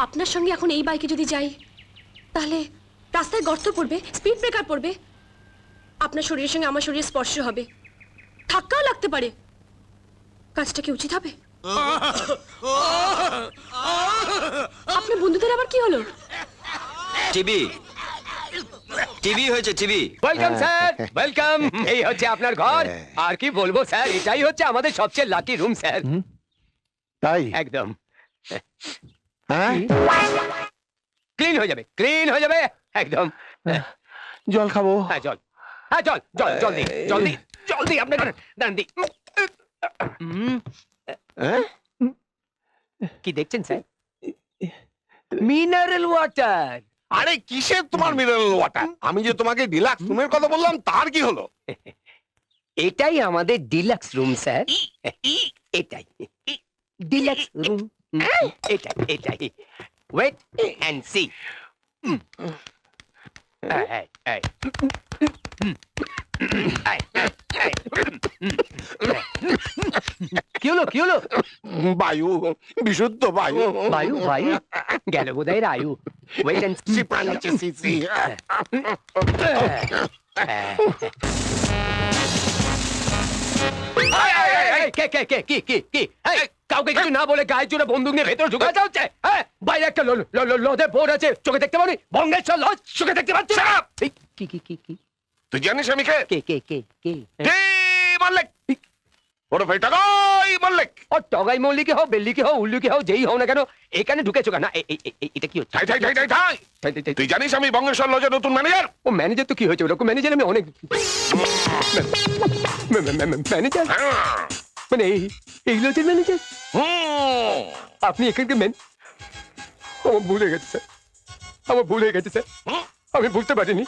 আপনার সঙ্গে এখন এই বাইকে যদি যাই তাহলে রাস্তায় গর্ত পড়বে, স্পিড ব্রেকার পড়বে, আপনার শরীরের সঙ্গে আমার শরীরের স্পর্শ হবে, ধাক্কাও লাগতে পারে। কাজটা কি উচিত হবে? আপনার বন্ধুদের আবার কি হলো? টিভি টিভি হয়েছে টিভি। Welcome sir, welcome. এই হচ্ছে আপনার ঘর। আর কি বলবো স্যার, এটাই হচ্ছে আমাদের সবচেয়ে লাকি রুম স্যার। তাই একদম হ্যাঁ ক্লিন হয়ে যাবে, ক্লিন হয়ে যাবে একদম। জল খাবো। হ্যাঁ জল, হ্যাঁ জল জল জল দি, জল দি, জল দি। আপনার দাঁড়ান দি। হ্যাঁ? কি দেখছেন স্যার? Mineral water. আরে কিসের তোমার মিনারেল ওয়াটার? আমি যে তোমাকে ডিলাক্স রুমের কথা বললাম তার কি হলো? এটাই আমাদের ডিলাক্স রুম স্যার। এটাই ডিলাক্স রুম। এটাই এটাই। Wait and see. কি হলো, কি হলো? বায়ু, বিশুদ্ধ বায়ু। বায়ু, বায়ু গেল বোধহয় রায়ু। Wait and C. কাউকে কিছু না বলে গায়ের জোরে বন্দুক নিয়ে ভেতরে ঢুকা যাচ্ছে। বাইরে একটা লদে বোর্ড আছে, চোখে দেখতে পারি? বঙ্গেশ্বর লজ, চোখে দেখতে পাচ্ছি না। কি কি কি কি? তুই জানিস আমি কে? কে কে কে কে? মল্লিক। ওরফে টাকাই মল্লিক। ও টগাই মল্লিকে হও, বেল্লিকে হও, উল্লুকে হও, যেই হও না কেন, এখানে ঢুকেছো কেন? এটা কি হচ্ছে? তুই জানিস আমি বঙ্গেশ্বর লজের নতুন ম্যানেজার? ও ম্যানেজার তো কি হয়েছে? ওরকম ম্যানেজার আমি অনেক। ম্যানেজার মানে এই লজের ম্যানেজার? আপনি এখানকার আমার ভুল হয়ে গেছে স্যার, আমার ভুল হয়ে গেছে স্যার। আমি বুঝতে পারিনি,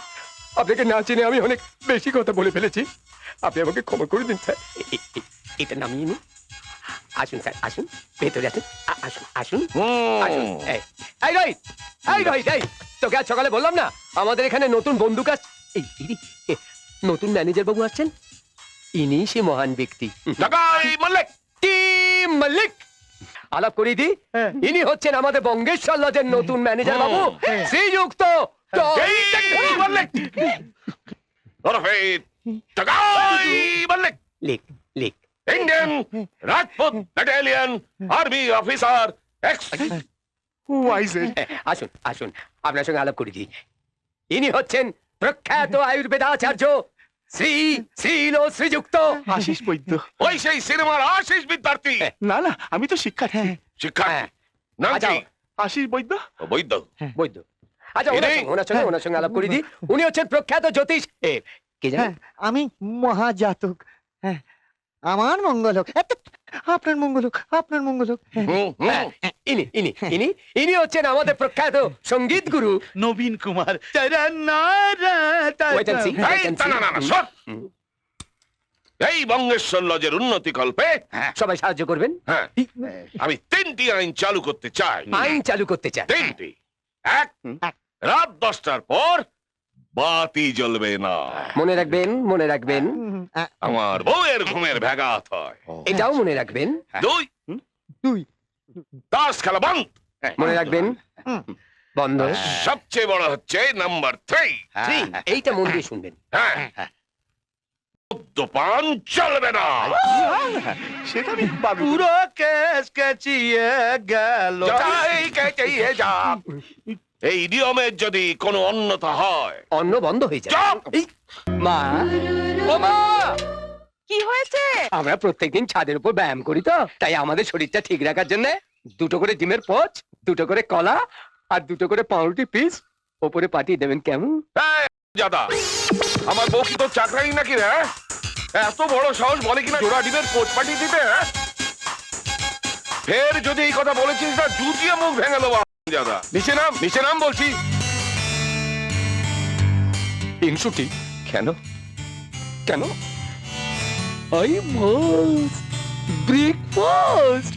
আপনাকে না চিনে আমি অনেক বেশি কথা বলে ফেলেছি। আপনি আমাকে ক্ষমা করে দিন স্যার। এটা নামিয়ে নিন। আসুন স্যার, আসুন ভেতরে আসুন। আসুন আসুন আসুন। এই রোহিত, এই রোহিত, এই তোকে আজ সকালে বললাম না আমাদের এখানে নতুন বন্দুক আস। এই নতুন ম্যানেজার বাবু আসছেন। ইনি সে মহান ব্যক্তি টাকাই মল্লিক। টিম মল্লিক। আলাপ করিয়ে দি, ইনি হচ্ছেন আমাদের বঙ্গেশ্বর লজের নতুন ম্যানেজার বাবু, শ্রীযুক্ত মল্লিক। ওরফে টাকাই মল্লিক। লিখ লিখ। Indian Rajput battalion army officer x YZ. আসুন আসুন, আপনার সঙ্গে আলাপ করে দিই। ইনি হচ্ছেন প্রখ্যাত আয়ুর্বেদাচার্য শ্রী শ্রীল শ্রীযুক্ত আশিস বৈদ্য। ওই সেই সিনেমার আশিস বিদ্যার্থী। না না, আমি তো শিক্ষার্থী। শিক্ষার্থী নাম কি? আশিস বৈদ্য। বৈদ্য বৈদ্য। আচ্ছা ওনার সঙ্গে আলাপ করে দিই। উনি হচ্ছেন প্রখ্যাত জ্যোতিষ। কে জানেন? আমি মহাজাতক। হ্যাঁ, আমার মঙ্গল হোক। আপনার মঙ্গল হোক, আপনার মঙ্গল হোক। ইনি ইনি ইনি ইনি হচ্ছেন আমাদের প্রখ্যাত সঙ্গীত গুরু নবীন Kumar. Wait and see, wait and see. এই বঙ্গেশ্বর লজের উন্নতি কল্পে সবাই সাহায্য করবেন। হ্যাঁ, আমি 3টি আইন চালু করতে চাই। আইন চালু করতে চান? 3টি। এক, রাত 10টার পর বাতি জ্বলবে না। মনে রাখবেন, মনে রাখবেন। আমার বউয়ের ঘুমের ব্যাঘাত হয়। এটাও মনে রাখবেন। 2, তাস খেলা বন্ধ। মনে রাখবেন, বন্ধ। সবচেয়ে বড় হচ্ছে নাম্বার 3। এইটা মন দিয়ে শুনবেন। হ্যাঁ, মদ্যপান চলবে না। সেটা আমি পুরো কেস কেচিয়ে গেল। যাই কেচিয়ে যা। এই নিয়মের যদি কোনো অন্যথা হয়, অন্ন বন্ধ হয়ে যায়। চুপ! মা, ও মা, কি হয়েছে? আমরা প্রত্যেকদিন ছাদের উপর ব্যায়াম করি, তো তাই আমাদের শরীরটা ঠিক রাখার জন্য 2টো করে ডিমের পোচ, 2টো করে কলা আর 2টো করে পাউরুটি পিস ওপরে পাঠিয়ে দেবেন, কেমন? দাদা, আমার বউ কি তোর চাকরানি নাকি রে? এত বড় সাহস বলে কিনা জোড়া ডিমের পোচ পাঠিয়ে দিতে? ফের যদি এই কথা বলেছিস না, জুতিয়ে মুখ ভেঙে দেবো। দাদা, নিচে নাম বলছি। 300টি? কেন কেন? I must breakfast.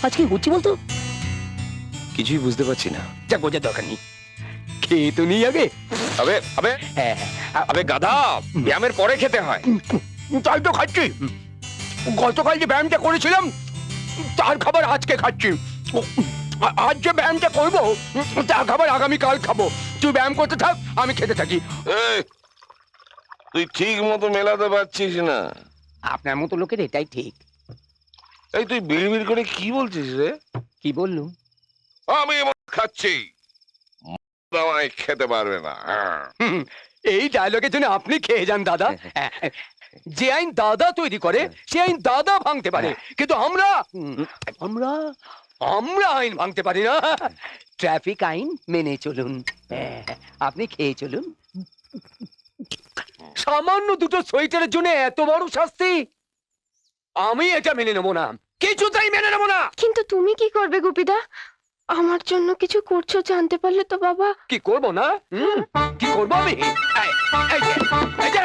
আজকে হচ্ছে বলতো? কিছুই বুঝতে পারছি না। যা বোঝার দরকার নেই, খেয়ে তো নিই আগে। আবে গাধা, ব্যায়ামের পরে খেতে হয়। তাই তো খাচ্ছি। গতকাল যে ব্যায়ামটা করেছিলাম তার খাবার আজকে খাচ্ছি। আজ যে ব্যায়ামটা করবো তা খাবার আগামীকাল খাবো। তুই ব্যায়াম করতে থাক, আমি খেতে থাকি। এই, তুই ঠিক মতো মেলাতে পারছিস না। আপনার মতো লোকের এটাই ঠিক। এই তুই বিড়বিড় করে কি বলছিস রে? কি বললুম? আমি মদ খাচ্ছি, মদ আমায় খেতে পারবে না। হুম, এই ডায়লগের জন্য আপনি খেয়ে যান দাদা। যে আইন দাদা তৈরি করে সে আইন দাদা ভাঙতে পারে, কিন্তু আমরা আমরা আমরা আইন ভাঙতে পারি না। ট্রাফিক আইন মেনে চলুন, আপনি খেয়ে চলুন। সামান্য দুটো সোয়েটারের জন্য এত বড় শাস্তি? আমি এটা মেনে নেবো না, কিছুতেই মেনে নেবো না। কিন্তু তুমি কি করবে গুপিদা? আমার জন্য কিছু করছো জানতে পারলে তো বাবা। কি করবো না? কি করবো আমি? এই যে,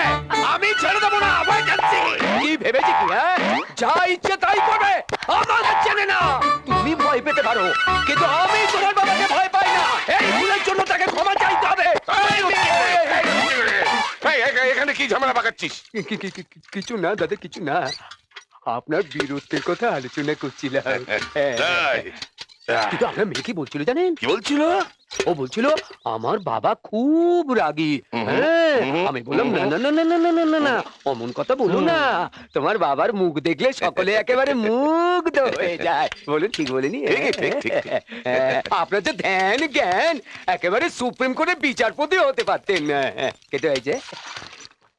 আমি ছেড়ে দেবো না, ভয় যাচ্ছি। কি ভেবেছি কি? হ্যাঁ, যা ইচ্ছে তাই করবে, আমাদের চেনে না। তুমি ভয় পেতে পারো, কিন্তু আমি তোমার বাবাকে ভয় পাই না। এই ভুলের জন্য তাকে ক্ষমা চাইতে হবে। এখানে কি ঝামেলা পাকাচ্ছিস? কিছু না দাদা, কিছু না। আপনার বীরত্বের কথা আলোচনা করছিলাম। তাই? কিন্তু আপনার মেয়ে কি বলছিল জানেন? কি বলছিল? ও বলছিল আমার বাবা খুব রাগী। হ্যাঁ, আমি বললাম না না না না না না না না না, অমন কথা বলো না। তোমার বাবার মুখ দেখলে সকলে একেবারে মুগ্ধ হয়ে যায়। বলুন ঠিক বলিনি? ঠিক। আপনার যে ধ্যান জ্ঞান, একেবারে সুপ্রিম কোর্টের বিচারপতি হতে পারতেন। কেটে হয়েছে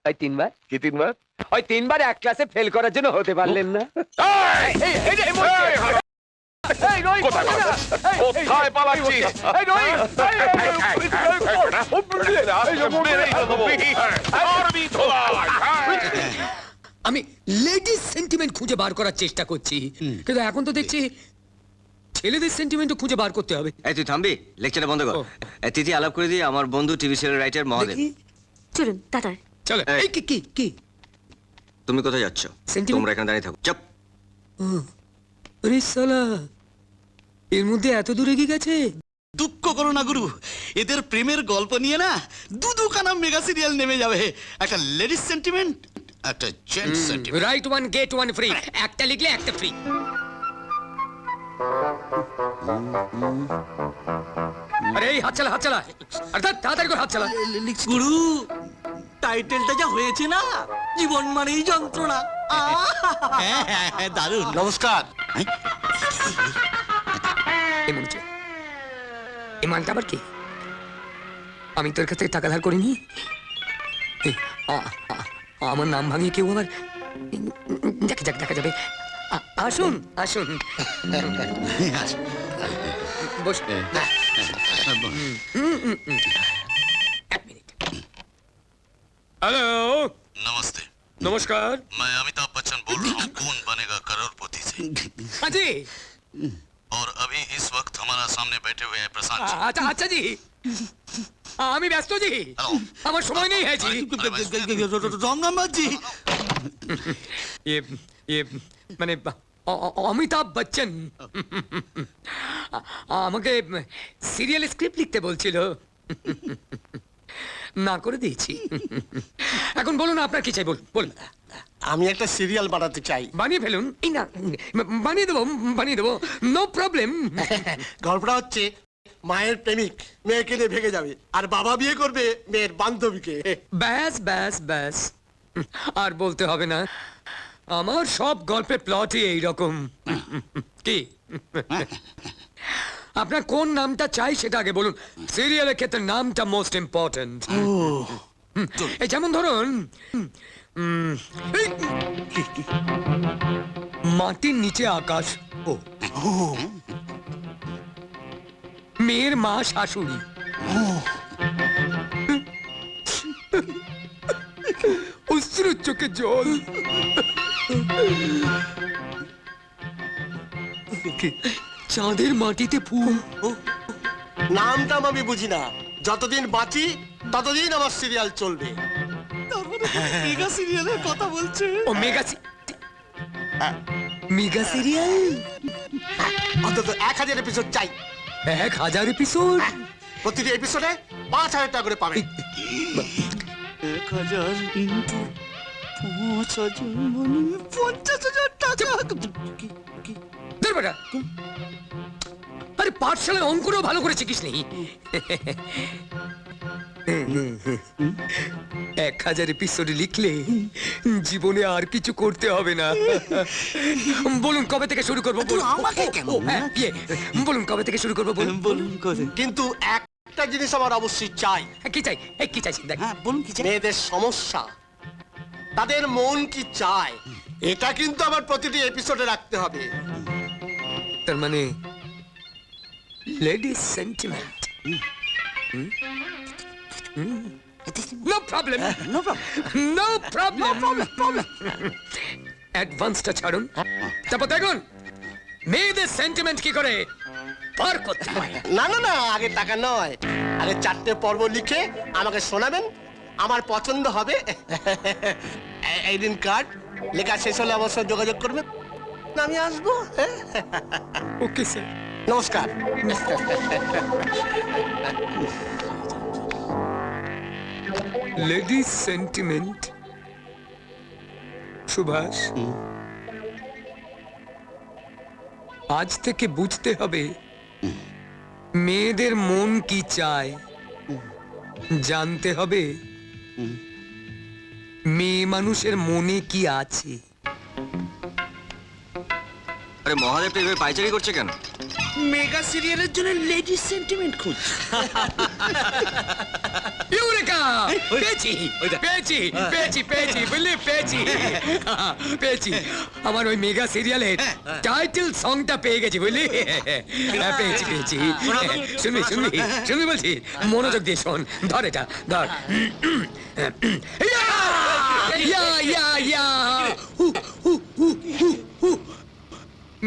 ওই 3 বার। কি 3 বার? ওই 3 বার এক ক্লাসে ফেল করার জন্য হতে পারলেন না। কোথায় পালাচ্ছিস? আমি লেডিস সেন্টিমেন্ট খুঁজে বার করার চেষ্টা করছি, কিন্তু এখন তো দেখছি ছেলেদের সেন্টিমেন্টও খুঁজে বার করতে হবে। এই তুই থামবি, লেকচারটা বন্ধ কর। ও। তিথি আলাপ করে দিয়ে আমার বন্ধু টিভি সিরিয়াল রাইটার মহাদেব। দেখি, চলুন দাদা। চলো। এই। এই কি কি কি তুমি কোথায় যাচ্ছ? Sentiment? তোমরা এখানে দাঁড়িয়ে থাকো। চুপ। আরে শালা, এর মধ্যে এত দূরে কি গেছে? দুঃখ করো না গুরু, এদের প্রেমের গল্প নিয়ে না দুখানা মেগা সিরিয়াল নেমে যাবে। একটা লেডিস সেন্টিমেন্ট, একটা gents sentiment. Right one get one free, একটা লিখলে একটা ফ্রি। আরে এই হাত চালা, হাত চালা, অর্থাৎ তাড়াতাড়ি করে হাত চালা। গুরু, টাইটেলটা যা হয়েছে না, জীবন মানেই যন্ত্রণা। হ্যাঁ, দারুণ। নমস্কার। এই মনে হচ্ছে এই মানটা আবার কি? আমি তোর কাছ থেকে টাকা ধার করিনি। এই, আমার নাম ভাঙিয়ে কেউ আবার দেখা যাবে। আসুন আসুন, বস। এক মিনিট। হ্যালো, नमस्ते, নমস্কার। मैं अमिताभ बच्चन बोल रहा हूँ कौन बनेगा करोड़पति से। আজি, और अभी इस वक्त हमारा सामने बैठे हुए हैं प्रशांत जी। আচ্ছা আচ্ছা জি, আমি ব্যস্ত জি, আমার সময় নেই। হ্যাঁ জি, रॉन्ग नंबर जी। ये মানে অমিতাভ বচ্চন আমাকে সিরিয়াল স্ক্রিপ্ট লিখতে বলছিল, না করে দিয়েছি। এখন বলুন আপনার কি চাই, বলুন। আমি একটা সিরিয়াল বানাতে চাই। বানিয়ে ফেলুন। এই না, বানিয়ে দেবো, নো প্রবলেম। গল্পটা হচ্ছে মায়ের প্রেমিক মেয়েকে নিয়ে ভেগে যাবে, আর বাবা বিয়ে করবে মেয়ের বান্ধবীকে। ব্যাস ব্যাস ব্যাস, আর বলতে হবে না। আমার সব গল্পের প্লটই এইরকম। কি আপনার কোন নামটা চাই সেটা আগে বলুন। সিরিয়ালের ক্ষেত্রে নামটা মোস্ট ইম্পর্টেন্ট। এই যেমন ধরুন এই, মাটির নিচে আকাশ। ও মেয়ের মা শাশুড়ি। অশ্রু চোখে জল। চাঁদের মাটিতে ফুল। নামটাম আমি বুঝি না, যতদিন বাঁচি ততদিন আমার সিরিয়াল চলবে। मेगा सीरियलेर কথা বলছে। ও মেগা সিরিয়াল। অন্তত 1000 এপিসোড চাই। 1000 এপিসোড? প্রতিটি এপিসোডে 5000 টাকা করে পাবে। 1000 ইনটু 5000 মানে 50000 টাকা। ধর বেটা, আরে পাঠশালায় অঙ্কটাও ভালো করে শিখিস নি। 1000 এপিসোড লিখলে জীবনে আর কিছু করতে হবে না। বলুন কবে থেকে শুরু করবো? আমাকে কেন? বলুন কবে থেকে শুরু করবো? বলুন। কিন্তু একটা জিনিস আমার অবশ্যই চাই, কি চাই? কি চাইছেন? দেখ, হ্যাঁ বলুন কি চাই? মেয়েদের সমস্যা, তাদের মন কি চায়, এটা কিন্তু আমার প্রতিটি এপিসোডে রাখতে হবে। তার মানে ladies sentiment. No problem, no problem. No problem. অ্যাডভান্সটা ছাড়ুন, তারপর দেখুন মেয়েদের সেন্টিমেন্ট কি করে পার করতে হয়। না না না, আগে টাকা নয়, আগে 4টে পর্ব লিখে আমাকে শোনাবেন, আমার পছন্দ হবে। আইডেন কার্ড লেখা শেষ হলে আমার সাথে যোগাযোগ করবেন, আমি আসবো। Okay sir. নমস্কার। Ladies sentiment. সুভাষ, আজ থেকে বুঝতে হবে মেয়েদের মন কি চায়, জানতে হবে মেয়ে মানুষের মনে কি আছে। আরে মহাদেব তো এভাবে পাইচারি করছে কেন? মেগা সিরিয়ালের জন্য লেডিস সেন্টিমেন্ট খুঁজ। ইউরেকা! পেয়েছি, বুঝলি, পেয়েছি। আমার ওই মেগা সিরিয়ালের টাইটেল সংটা পেয়ে গেছি, বুঝলি? পেয়েছি। শুনবি বলছি, মনোযোগ দিয়ে শোন। ধর এটা, ধর। ইয়া।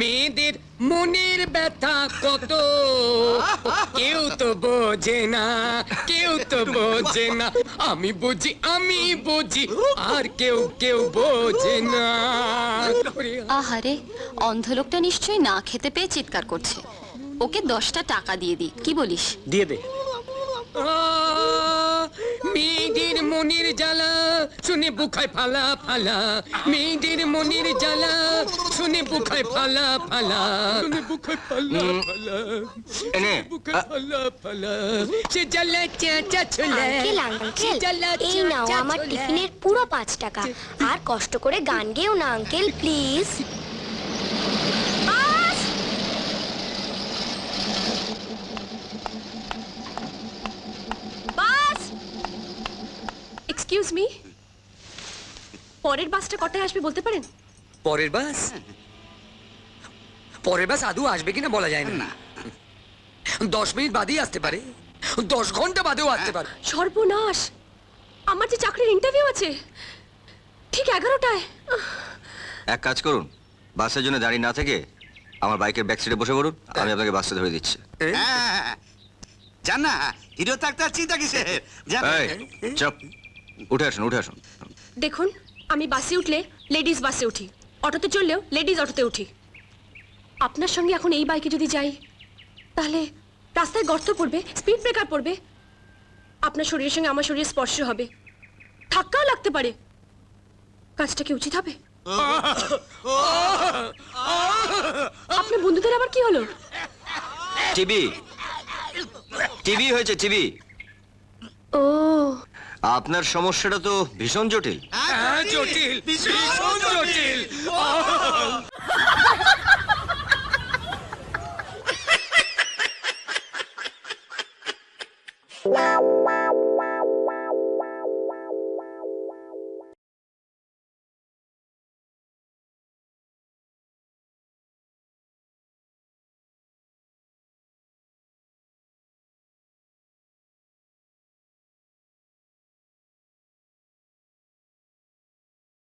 মেয়েদের মনের ব্যথা কত কেউ তো বোঝে না। আমি বুঝি আর কেউ বোঝে না। আহারে, অন্ধ লোকটা নিশ্চয়ই না খেতে পেয়ে চিৎকার করছে। ওকে 10টা টাকা দিয়ে দিই, কি বলিস? দিয়ে দে। মেয়েদের মনের জ্বালা শুনে বুখায় ফালা। মেয়েদের মনের জ্বালা শুনে বুখায় ফালা। এনে সে জ্বালা চেঁচা ছোলা। আঙ্কেল, এই নাও আমার টিফিনের পুরো 5 টাকা। আর কষ্ট করে গান গেও না uncle, please. Bus, excuse me, পরের বাসটা কটায় আসবে বলতে পারেন? পরের বাস আদৌ আসবে কিনা বলা যায় না। 10 মিনিট বাদেই আসতে পারে, 10 ঘন্টা বাদেও আসতে পারে। সর্বনাশ, আমার যে চাকরির ইন্টারভিউ আছে ঠিক 11টায়। এক কাজ করুন, বাসের জন্য দাঁড়িয়ে না থেকে আমার বাইকের ব্যাক সিটে বসে পড়ুন, আমি আপনাকে বাসটা ধরে দিচ্ছি। জান না, হিরো থাকতে আর চিন্তা কিসের? এই, চুপ, উঠে আসুন। দেখুন, আমি বাসে উঠলে লেডিস বাসে উঠি, অটোতে চললেও লেডিস অটোতে উঠি। আপনার সঙ্গে এখন এই বাইকে যদি যাই, তাহলে রাস্তায় গর্ত পড়বে, স্পিড ব্রেকার পড়বে, আপনার শরীরের সঙ্গে আমার শরীরের স্পর্শ হবে, ধাক্কাও লাগতে পারে। কাজটা কি উচিত হবে? আপনার বন্ধুদের আবার কি হলো? টিভি হয়েছে, টিভি। ও, আপনার সমস্যাটা তো ভীষণ জটিল। ভীষণ জটিল।